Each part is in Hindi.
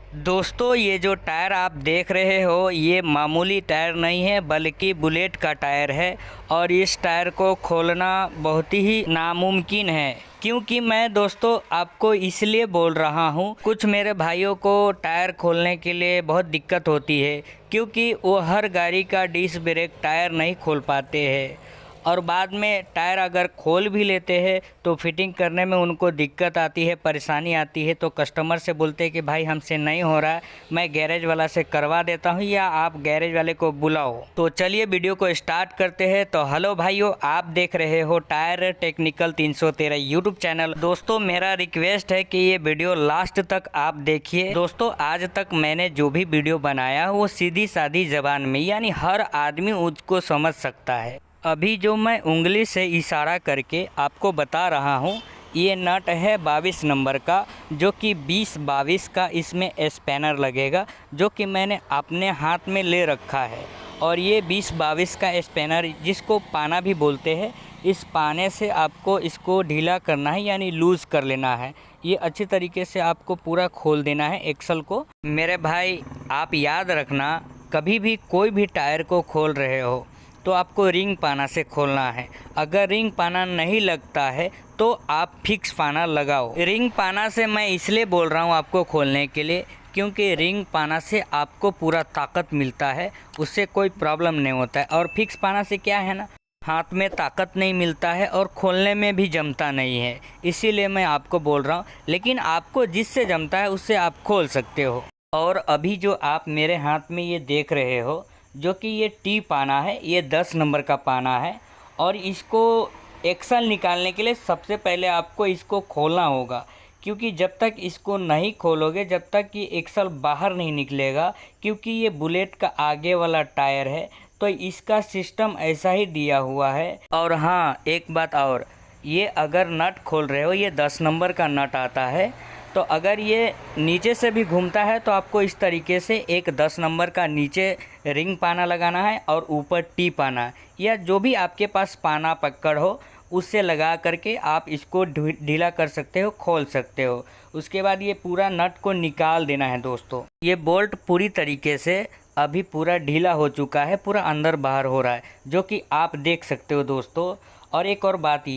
दोस्तों ये जो टायर आप देख रहे हो ये मामूली टायर नहीं है बल्कि बुलेट का टायर है और इस टायर को खोलना बहुत ही नामुमकिन है। क्योंकि मैं दोस्तों आपको इसलिए बोल रहा हूँ, कुछ मेरे भाइयों को टायर खोलने के लिए बहुत दिक्कत होती है क्योंकि वो हर गाड़ी का डिस्क ब्रेक टायर नहीं खोल पाते हैं और बाद में टायर अगर खोल भी लेते हैं तो फिटिंग करने में उनको दिक्कत आती है, परेशानी आती है। तो कस्टमर से बोलते हैं कि भाई हमसे नहीं हो रहा है, मैं गैरेज वाला से करवा देता हूं या आप गैरेज वाले को बुलाओ। तो चलिए वीडियो को स्टार्ट करते हैं। तो हेलो भाइयों, आप देख रहे हो टायर टेक्निकल 313 यूट्यूब चैनल। दोस्तों मेरा रिक्वेस्ट है कि ये वीडियो लास्ट तक आप देखिए। दोस्तों आज तक मैंने जो भी वीडियो बनाया वो सीधी सादी जबान में, यानी हर आदमी उसको समझ सकता है। अभी जो मैं उंगली से इशारा करके आपको बता रहा हूँ, ये नट है 22 नंबर का, जो कि 20-22 का इसमें स्पैनर लगेगा, जो कि मैंने अपने हाथ में ले रखा है। और ये 20-22 का स्पैनर, जिसको पाना भी बोलते हैं, इस पाने से आपको इसको ढीला करना है, यानी लूज़ कर लेना है। ये अच्छी तरीके से आपको पूरा खोल देना है एक्सल को। मेरे भाई आप याद रखना, कभी भी कोई भी टायर को खोल रहे हो तो आपको रिंग पाना से खोलना है। अगर रिंग पाना नहीं लगता है तो आप फिक्स पाना लगाओ। रिंग पाना से मैं इसलिए बोल रहा हूँ आपको खोलने के लिए, क्योंकि रिंग पाना से आपको पूरा ताकत मिलता है, उससे कोई प्रॉब्लम नहीं होता है। और फिक्स पाना से क्या है ना, हाथ में ताकत नहीं मिलता है और खोलने में भी जमता नहीं है। इसीलिए मैं आपको बोल रहा हूँ, लेकिन आपको जिससे जमता है उससे आप खोल सकते हो। और अभी जो आप मेरे हाथ में ये देख रहे हो, जो कि ये टी पाना है, ये 10 नंबर का पाना है। और इसको एक्सल निकालने के लिए सबसे पहले आपको इसको खोलना होगा, क्योंकि जब तक इसको नहीं खोलोगे, जब तक ये एक्सल बाहर नहीं निकलेगा, क्योंकि ये बुलेट का आगे वाला टायर है तो इसका सिस्टम ऐसा ही दिया हुआ है। और हाँ एक बात और, ये अगर नट खोल रहे हो, ये 10 नंबर का नट आता है, तो अगर ये नीचे से भी घूमता है तो आपको इस तरीके से एक 10 नंबर का नीचे रिंग पाना लगाना है और ऊपर टी पाना, या जो भी आपके पास पाना पकड़ हो उससे लगा करके आप इसको ढीला कर सकते हो, खोल सकते हो। उसके बाद ये पूरा नट को निकाल देना है। दोस्तों ये बोल्ट पूरी तरीके से अभी पूरा ढीला हो चुका है, पूरा अंदर बाहर हो रहा है, जो कि आप देख सकते हो दोस्तों। और एक और बात,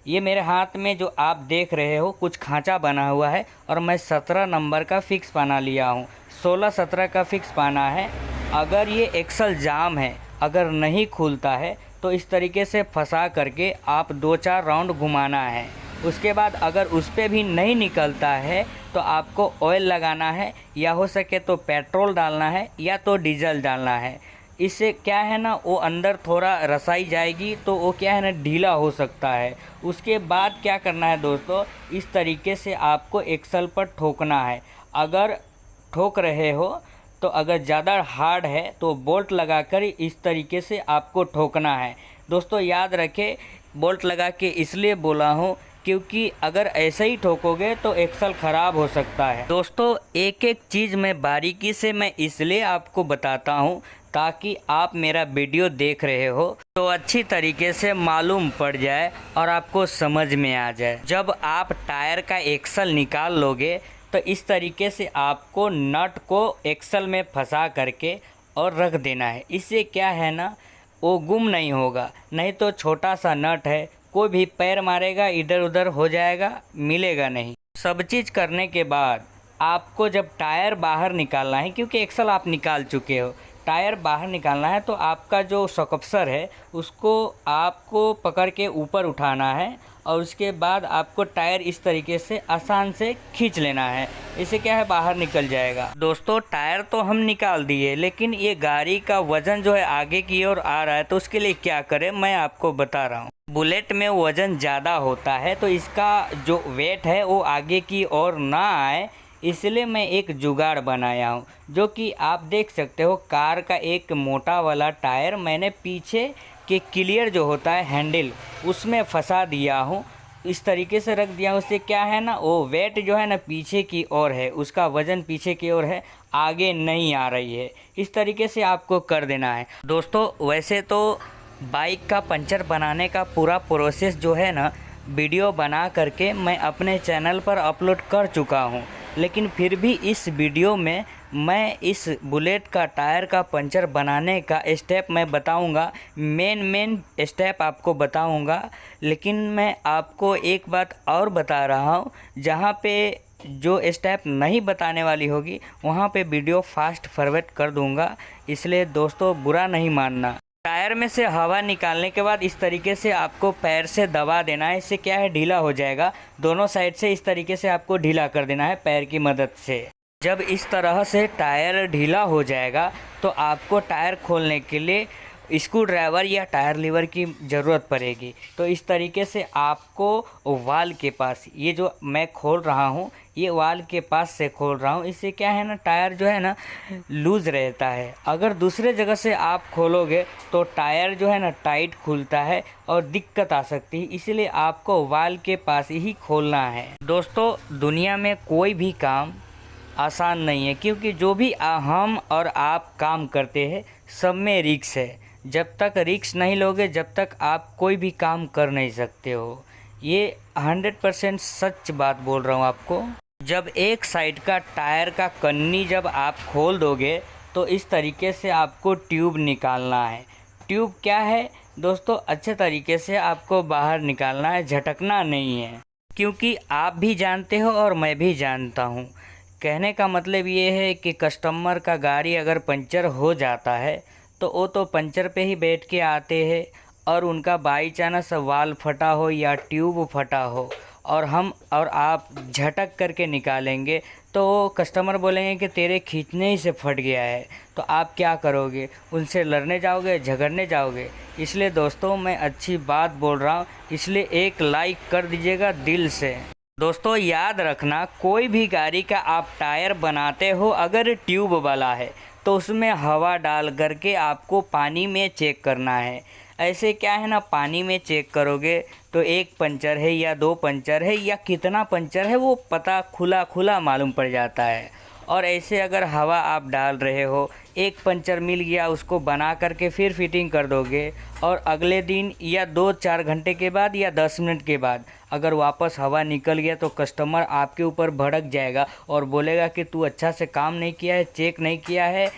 ये मेरे हाथ में जो आप देख रहे हो कुछ खांचा बना हुआ है और मैं 17 नंबर का फिक्स पाना लिया हूँ। 16-17 का फिक्स पाना है। अगर ये एक्सल जाम है, अगर नहीं खुलता है तो इस तरीके से फंसा करके आप 2-4 राउंड घुमाना है। उसके बाद अगर उस पर भी नहीं निकलता है तो आपको ऑयल लगाना है, या हो सके तो पेट्रोल डालना है या तो डीजल डालना है। इससे क्या है ना, वो अंदर थोड़ा रसाई जाएगी तो वो क्या है ना, ढीला हो सकता है। उसके बाद क्या करना है दोस्तों, इस तरीके से आपको एक्सल पर ठोकना है। अगर ठोक रहे हो तो अगर ज़्यादा हार्ड है तो बोल्ट लगाकर इस तरीके से आपको ठोकना है। दोस्तों याद रखें, बोल्ट लगा के इसलिए बोला हूँ क्योंकि अगर ऐसे ही ठोकोगे तो एक्सल ख़राब हो सकता है। दोस्तों एक एक चीज़ मैं बारीकी से मैं इसलिए आपको बताता हूँ ताकि आप मेरा वीडियो देख रहे हो तो अच्छी तरीके से मालूम पड़ जाए और आपको समझ में आ जाए। जब आप टायर का एक्सल निकाल लोगे तो इस तरीके से आपको नट को एक्सल में फंसा करके और रख देना है। इससे क्या है ना, वो गुम नहीं होगा। नहीं तो छोटा सा नट है, कोई भी पैर मारेगा इधर उधर हो जाएगा, मिलेगा नहीं। सब चीज़ करने के बाद आपको जब टायर बाहर निकालना है, क्योंकि एक्सल आप निकाल चुके हो, टायर बाहर निकालना है तो आपका जो सकप्सर है उसको आपको पकड़ के ऊपर उठाना है और उसके बाद आपको टायर इस तरीके से आसान से खींच लेना है। इससे क्या है, बाहर निकल जाएगा। दोस्तों टायर तो हम निकाल दिए, लेकिन ये गाड़ी का वज़न जो है आगे की ओर आ रहा है, तो उसके लिए क्या करें मैं आपको बता रहा हूँ। बुलेट में वज़न ज़्यादा होता है तो इसका जो वेट है वो आगे की ओर ना आए, इसलिए मैं एक जुगाड़ बनाया हूँ, जो कि आप देख सकते हो। कार का एक मोटा वाला टायर मैंने पीछे के क्लियर जो होता है हैंडल, उसमें फंसा दिया हूँ। इस तरीके से रख दिया हूँ। उससे क्या है ना, वो वेट जो है ना पीछे की ओर है, उसका वज़न पीछे की ओर है, आगे नहीं आ रही है। इस तरीके से आपको कर देना है। दोस्तों वैसे तो बाइक का पंचर बनाने का पूरा प्रोसेस जो है ना, वीडियो बना करके मैं अपने चैनल पर अपलोड कर चुका हूँ, लेकिन फिर भी इस वीडियो में मैं इस बुलेट का टायर का पंचर बनाने का स्टेप मैं बताऊंगा, मेन स्टेप आपको बताऊंगा। लेकिन मैं आपको एक बात और बता रहा हूं, जहां पे जो स्टेप नहीं बताने वाली होगी वहां पे वीडियो फास्ट फॉरवर्ड कर दूंगा, इसलिए दोस्तों बुरा नहीं मानना। टायर में से हवा निकालने के बाद इस तरीके से आपको पैर से दबा देना है। इससे क्या है, ढीला हो जाएगा। दोनों साइड से इस तरीके से आपको ढीला कर देना है पैर की मदद से। जब इस तरह से टायर ढीला हो जाएगा तो आपको टायर खोलने के लिए स्क्रू ड्राइवर या टायर लीवर की ज़रूरत पड़ेगी। तो इस तरीके से आपको वाल के पास, ये जो मैं खोल रहा हूँ ये वाल के पास से खोल रहा हूँ। इससे क्या है ना, टायर जो है ना लूज़ रहता है। अगर दूसरे जगह से आप खोलोगे तो टायर जो है ना टाइट खुलता है और दिक्कत आ सकती है, इसीलिए आपको वाल के पास ही खोलना है। दोस्तों दुनिया में कोई भी काम आसान नहीं है, क्योंकि जो भी हम और आप काम करते हैं सब में रिस्क है। जब तक रिस्क नहीं लोगे जब तक आप कोई भी काम कर नहीं सकते हो। ये 100% सच बात बोल रहा हूँ आपको। जब एक साइड का टायर का कन्नी जब आप खोल दोगे तो इस तरीके से आपको ट्यूब निकालना है। ट्यूब क्या है दोस्तों, अच्छे तरीके से आपको बाहर निकालना है, झटकना नहीं है। क्योंकि आप भी जानते हो और मैं भी जानता हूँ, कहने का मतलब ये है कि कस्टमर का गाड़ी अगर पंचर हो जाता है तो वो तो पंचर पे ही बैठ के आते हैं, और उनका बाई चांस वाल फटा हो या ट्यूब फटा हो और हम और आप झटक करके निकालेंगे तो कस्टमर बोलेंगे कि तेरे खींचने ही से फट गया है। तो आप क्या करोगे, उनसे लड़ने जाओगे, झगड़ने जाओगे। इसलिए दोस्तों मैं अच्छी बात बोल रहा हूँ, इसलिए एक लाइक कर दीजिएगा दिल से। दोस्तों याद रखना, कोई भी गाड़ी का आप टायर बनाते हो अगर ट्यूब वाला है तो उसमें हवा डाल करके आपको पानी में चेक करना है। ऐसे क्या है ना, पानी में चेक करोगे तो एक पंचर है या दो पंचर है या कितना पंचर है वो पता खुला मालूम पड़ जाता है। और ऐसे अगर हवा आप डाल रहे हो, एक पंचर मिल गया उसको बना करके फिर फिटिंग कर दोगे, और अगले दिन या 2-4 घंटे के बाद या 10 मिनट के बाद अगर वापस हवा निकल गया तो कस्टमर आपके ऊपर भड़क जाएगा और बोलेगा कि तू अच्छा से काम नहीं किया है, चेक नहीं किया है,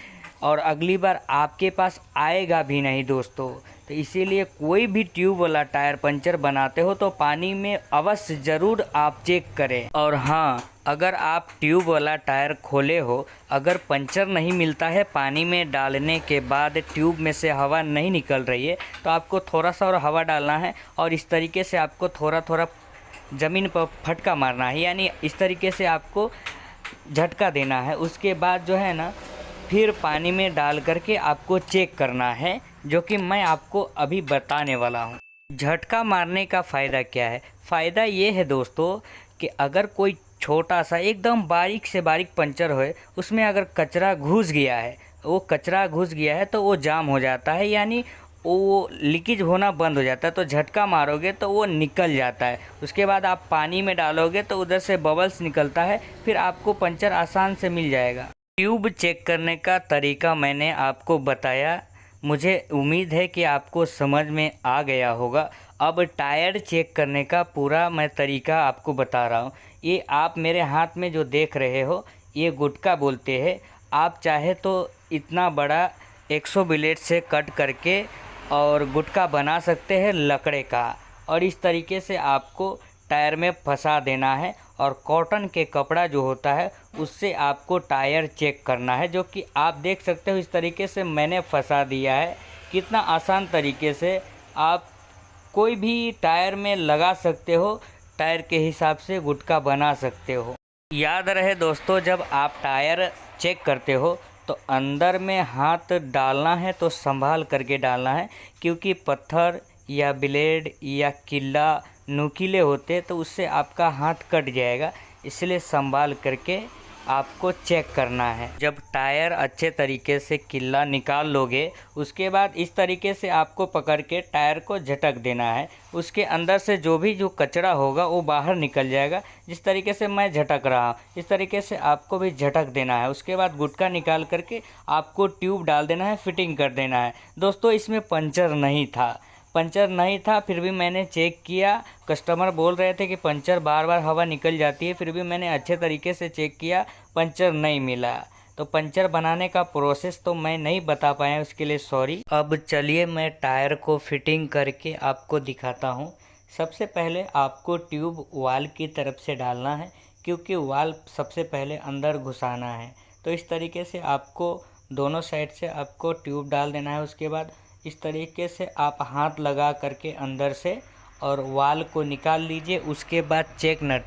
और अगली बार आपके पास आएगा भी नहीं दोस्तों। तो इसीलिए कोई भी ट्यूब वाला टायर पंचर बनाते हो तो पानी में अवश्य ज़रूर आप चेक करें। और हाँ, अगर आप ट्यूब वाला टायर खोले हो, अगर पंचर नहीं मिलता है, पानी में डालने के बाद ट्यूब में से हवा नहीं निकल रही है, तो आपको थोड़ा सा और हवा डालना है और इस तरीके से आपको थोड़ा ज़मीन पर फटका मारना है, यानी इस तरीके से आपको झटका देना है। उसके बाद जो है ना फिर पानी में डाल करके आपको चेक करना है, जो कि मैं आपको अभी बताने वाला हूँ। झटका मारने का फ़ायदा क्या है? फ़ायदा ये है दोस्तों कि अगर कोई छोटा सा एकदम बारीक से बारीक पंचर हो, उसमें अगर कचरा घुस गया है, तो वो जाम हो जाता है, यानी वो लीकेज होना बंद हो जाता है। तो झटका मारोगे तो वो निकल जाता है। उसके बाद आप पानी में डालोगे तो उधर से बबल्स निकलता है, फिर आपको पंचर आसान से मिल जाएगा। ट्यूब चेक करने का तरीका मैंने आपको बताया, मुझे उम्मीद है कि आपको समझ में आ गया होगा। अब टायर चेक करने का पूरा मैं तरीका आपको बता रहा हूँ। ये आप मेरे हाथ में जो देख रहे हो ये गुटका बोलते हैं। आप चाहे तो इतना बड़ा 100 ब्लेड से कट करके और गुटका बना सकते हैं लकड़े का, और इस तरीके से आपको टायर में फंसा देना है। और कॉटन के कपड़ा जो होता है उससे आपको टायर चेक करना है, जो कि आप देख सकते हो इस तरीके से मैंने फंसा दिया है। कितना आसान तरीके से आप कोई भी टायर में लगा सकते हो, टायर के हिसाब से गुटका बना सकते हो। याद रहे दोस्तों, जब आप टायर चेक करते हो तो अंदर में हाथ डालना है तो संभाल करके डालना है, क्योंकि पत्थर या ब्लेड या किल्ला नुकीले होते तो उससे आपका हाथ कट जाएगा, इसलिए संभाल करके आपको चेक करना है। जब टायर अच्छे तरीके से किल्ला निकाल लोगे उसके बाद इस तरीके से आपको पकड़ के टायर को झटक देना है। उसके अंदर से जो कचरा होगा वो बाहर निकल जाएगा। जिस तरीके से मैं झटक रहा हूँ इस तरीके से आपको भी झटक देना है। उसके बाद गुटका निकाल करके आपको ट्यूब डाल देना है, फिटिंग कर देना है। दोस्तों इसमें पंचर नहीं था, पंचर नहीं था, फिर भी मैंने चेक किया। कस्टमर बोल रहे थे कि पंचर बार बार हवा निकल जाती है, फिर भी मैंने अच्छे तरीके से चेक किया, पंचर नहीं मिला। तो पंचर बनाने का प्रोसेस तो मैं नहीं बता पाया, उसके लिए सॉरी। अब चलिए मैं टायर को फिटिंग करके आपको दिखाता हूँ। सबसे पहले आपको ट्यूब वाल की तरफ से डालना है, क्योंकि वाल सबसे पहले अंदर घुसाना है। तो इस तरीके से आपको दोनों साइड से आपको ट्यूब डाल देना है। उसके बाद इस तरीके से आप हाथ लगा करके अंदर से और वाल को निकाल लीजिए। उसके बाद चेक नट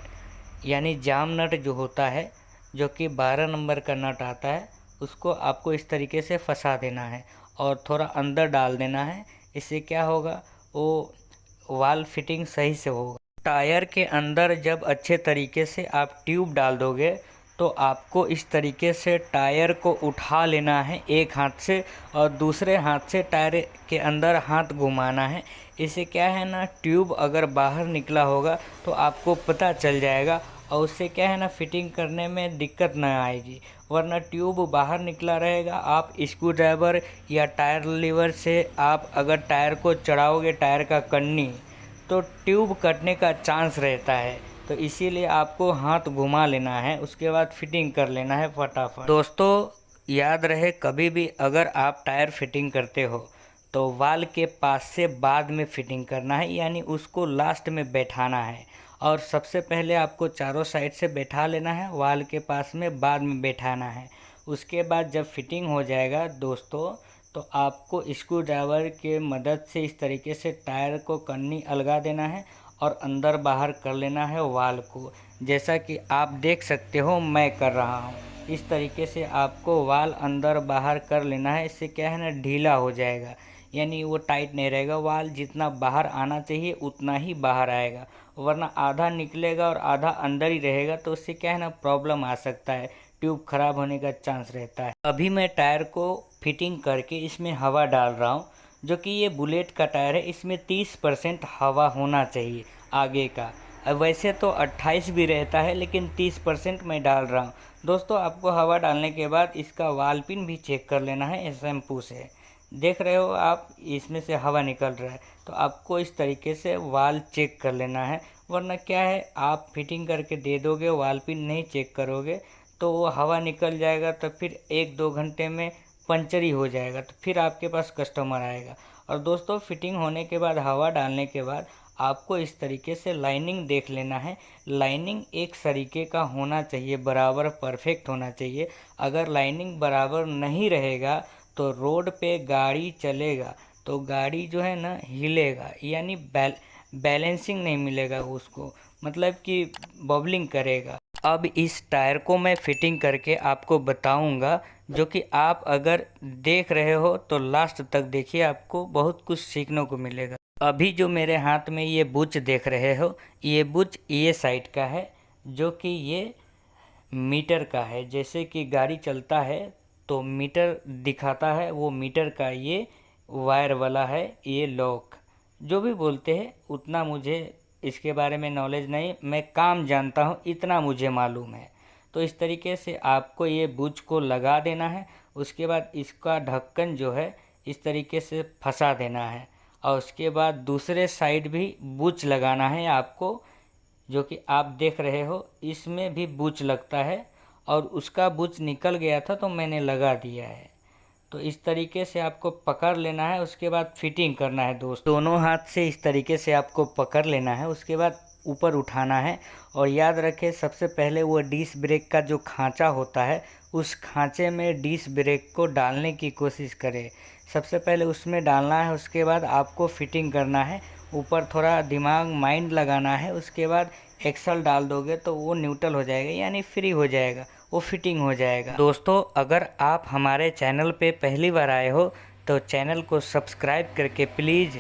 यानी जाम नट जो होता है, जो कि 12 नंबर का नट आता है, उसको आपको इस तरीके से फंसा देना है और थोड़ा अंदर डाल देना है। इससे क्या होगा, वो वाल फिटिंग सही से होगा। टायर के अंदर जब अच्छे तरीके से आप ट्यूब डाल दोगे तो आपको इस तरीके से टायर को उठा लेना है एक हाथ से, और दूसरे हाथ से टायर के अंदर हाथ घुमाना है। इससे क्या है ना, ट्यूब अगर बाहर निकला होगा तो आपको पता चल जाएगा, और उससे क्या है ना, फिटिंग करने में दिक्कत ना आएगी। वरना ट्यूब बाहर निकला रहेगा, आप स्क्रू ड्राइवर या टायर लीवर से आप अगर टायर को चढ़ाओगे, टायर का कन्नी, तो ट्यूब कटने का चांस रहता है। तो इसीलिए आपको हाथ घुमा लेना है, उसके बाद फिटिंग कर लेना है फटाफट। दोस्तों याद रहे, कभी भी अगर आप टायर फिटिंग करते हो तो वाल के पास से बाद में फिटिंग करना है, यानी उसको लास्ट में बैठाना है। और सबसे पहले आपको चारों साइड से बैठा लेना है, वाल के पास में बाद में बैठाना है। उसके बाद जब फिटिंग हो जाएगा दोस्तों, तो आपको स्क्रू ड्राइवर के मदद से इस तरीके से टायर को कन्नी अलगा देना है और अंदर बाहर कर लेना है वाल को। जैसा कि आप देख सकते हो मैं कर रहा हूँ, इस तरीके से आपको वाल अंदर बाहर कर लेना है। इससे क्या है ना, ढीला हो जाएगा, यानी वो टाइट नहीं रहेगा। वाल जितना बाहर आना चाहिए उतना ही बाहर आएगा, वरना आधा निकलेगा और आधा अंदर ही रहेगा, तो उससे क्या है ना, प्रॉब्लम आ सकता है, ट्यूब खराब होने का चांस रहता है। अभी मैं टायर को फिटिंग करके इसमें हवा डाल रहा हूँ, जो कि ये बुलेट का टायर है, इसमें 30% हवा होना चाहिए आगे का। अब वैसे तो 28 भी रहता है, लेकिन 30% मैं डाल रहा हूँ। दोस्तों आपको हवा डालने के बाद इसका वाल पिन भी चेक कर लेना है शैम्पू से। देख रहे हो आप, इसमें से हवा निकल रहा है, तो आपको इस तरीके से वाल चेक कर लेना है। वरना क्या है, आप फिटिंग करके दे दोगे, वाल पिन नहीं चेक करोगे, तो वो हवा निकल जाएगा, तो फिर 1-2 घंटे में पंचर ही हो जाएगा, तो फिर आपके पास कस्टमर आएगा। और दोस्तों फिटिंग होने के बाद, हवा डालने के बाद आपको इस तरीके से लाइनिंग देख लेना है। लाइनिंग एक तरीके का होना चाहिए, बराबर परफेक्ट होना चाहिए। अगर लाइनिंग बराबर नहीं रहेगा तो रोड पे गाड़ी चलेगा तो गाड़ी जो है ना हिलेगा, यानी बैलेंसिंग नहीं मिलेगा उसको, मतलब कि बबलिंग करेगा। अब इस टायर को मैं फिटिंग करके आपको बताऊंगा, जो कि आप अगर देख रहे हो तो लास्ट तक देखिए, आपको बहुत कुछ सीखने को मिलेगा। अभी जो मेरे हाथ में ये बुच देख रहे हो, ये बुच ये साइड का है, जो कि ये मीटर का है। जैसे कि गाड़ी चलता है तो मीटर दिखाता है, वो मीटर का ये वायर वाला है, ये लॉक जो भी बोलते हैं। उतना मुझे इसके बारे में नॉलेज नहीं, मैं काम जानता हूँ, इतना मुझे मालूम है। तो इस तरीके से आपको ये बुच को लगा देना है। उसके बाद इसका ढक्कन जो है इस तरीके से फंसा देना है, और उसके बाद दूसरे साइड भी बुच लगाना है आपको, जो कि आप देख रहे हो इसमें भी बुच लगता है, और उसका बुच निकल गया था तो मैंने लगा दिया है। तो इस तरीके से आपको पकड़ लेना है, उसके बाद फिटिंग करना है दोस्त। दोनों हाथ से इस तरीके से आपको पकड़ लेना है, उसके बाद ऊपर उठाना है। और याद रखें, सबसे पहले वो डिस्क ब्रेक का जो खांचा होता है, उस खांचे में डिस्क ब्रेक को डालने की कोशिश करें। सबसे पहले उसमें डालना है, उसके बाद आपको फिटिंग करना है। ऊपर थोड़ा दिमाग माइंड लगाना है, उसके बाद एक्सल डाल दोगे तो वो न्यूट्रल हो जाएगा, यानी फ्री हो जाएगा, वो फिटिंग हो जाएगा। दोस्तों अगर आप हमारे चैनल पे पहली बार आए हो तो चैनल को सब्सक्राइब करके प्लीज़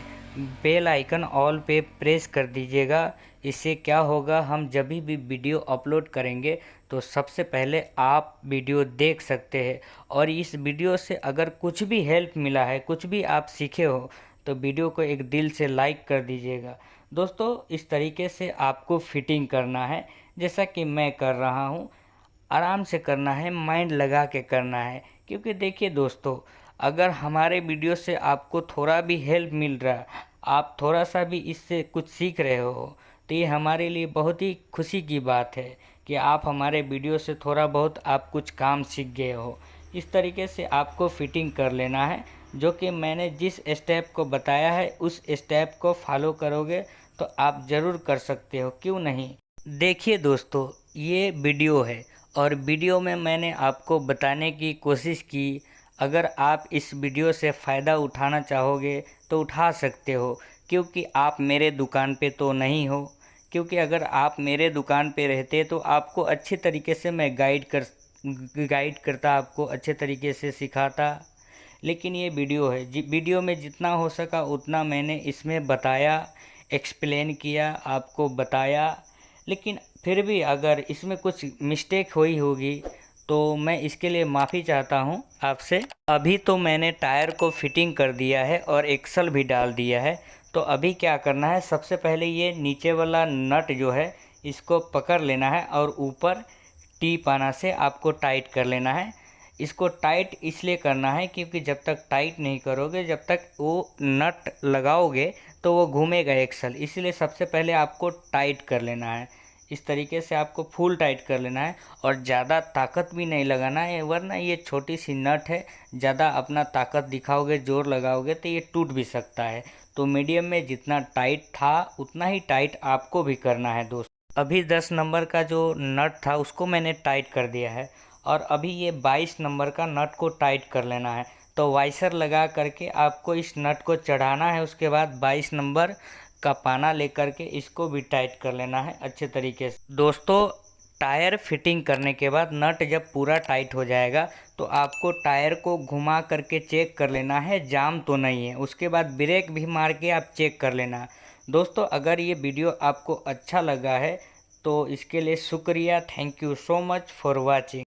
बेल आइकन ऑल पे प्रेस कर दीजिएगा। इससे क्या होगा, हम जब भी वीडियो अपलोड करेंगे तो सबसे पहले आप वीडियो देख सकते हैं। और इस वीडियो से अगर कुछ भी हेल्प मिला है, कुछ भी आप सीखे हो, तो वीडियो को एक दिल से लाइक कर दीजिएगा। दोस्तों इस तरीके से आपको फिटिंग करना है, जैसा कि मैं कर रहा हूँ। आराम से करना है, माइंड लगा के करना है, क्योंकि देखिए दोस्तों, अगर हमारे वीडियो से आपको थोड़ा भी हेल्प मिल रहा है, आप थोड़ा सा भी इससे कुछ सीख रहे हो तो ये हमारे लिए बहुत ही खुशी की बात है कि आप हमारे वीडियो से थोड़ा बहुत आप कुछ काम सीख गए हो। इस तरीके से आपको फिटिंग कर लेना है, जो कि मैंने जिस स्टेप को बताया है उस स्टेप को फॉलो करोगे तो आप ज़रूर कर सकते हो, क्यों नहीं। देखिए दोस्तों, ये वीडियो है और वीडियो में मैंने आपको बताने की कोशिश की। अगर आप इस वीडियो से फ़ायदा उठाना चाहोगे तो उठा सकते हो, क्योंकि आप मेरे दुकान पे तो नहीं हो। क्योंकि अगर आप मेरे दुकान पे रहते तो आपको अच्छे तरीके से मैं गाइड करता, आपको अच्छे तरीके से सिखाता। लेकिन ये वीडियो है, वीडियो में जितना हो सका उतना मैंने इसमें बताया, एक्सप्लेन किया, आपको बताया। लेकिन फिर भी अगर इसमें कुछ मिस्टेक हुई होगी तो मैं इसके लिए माफ़ी चाहता हूँ आपसे। अभी तो मैंने टायर को फिटिंग कर दिया है और एक्सल भी डाल दिया है। तो अभी क्या करना है, सबसे पहले ये नीचे वाला नट जो है इसको पकड़ लेना है और ऊपर टी पाना से आपको टाइट कर लेना है। इसको टाइट इसलिए करना है क्योंकि जब तक टाइट नहीं करोगे, जब तक वो नट लगाओगे तो वो घूमेगा एक्सल, इसलिए सबसे पहले आपको टाइट कर लेना है। इस तरीके से आपको फुल टाइट कर लेना है और ज़्यादा ताकत भी नहीं लगाना है, वरना ये छोटी सी नट है, ज़्यादा अपना ताकत दिखाओगे, जोर लगाओगे तो ये टूट भी सकता है। तो मीडियम में जितना टाइट था उतना ही टाइट आपको भी करना है दोस्त। अभी 10 नंबर का जो नट था उसको मैंने टाइट कर दिया है और अभी ये 22 नंबर का नट को टाइट कर लेना है। तो वाइसर लगा करके आपको इस नट को चढ़ाना है, उसके बाद 22 नंबर का पाना लेकर के इसको भी टाइट कर लेना है अच्छे तरीके से। दोस्तों, टायर फिटिंग करने के बाद नट जब पूरा टाइट हो जाएगा तो आपको टायर को घुमा करके चेक कर लेना है जाम तो नहीं है। उसके बाद ब्रेक भी मार के आप चेक कर लेना। दोस्तों, अगर ये वीडियो आपको अच्छा लगा है तो इसके लिए शुक्रिया। Thank you so much for watching.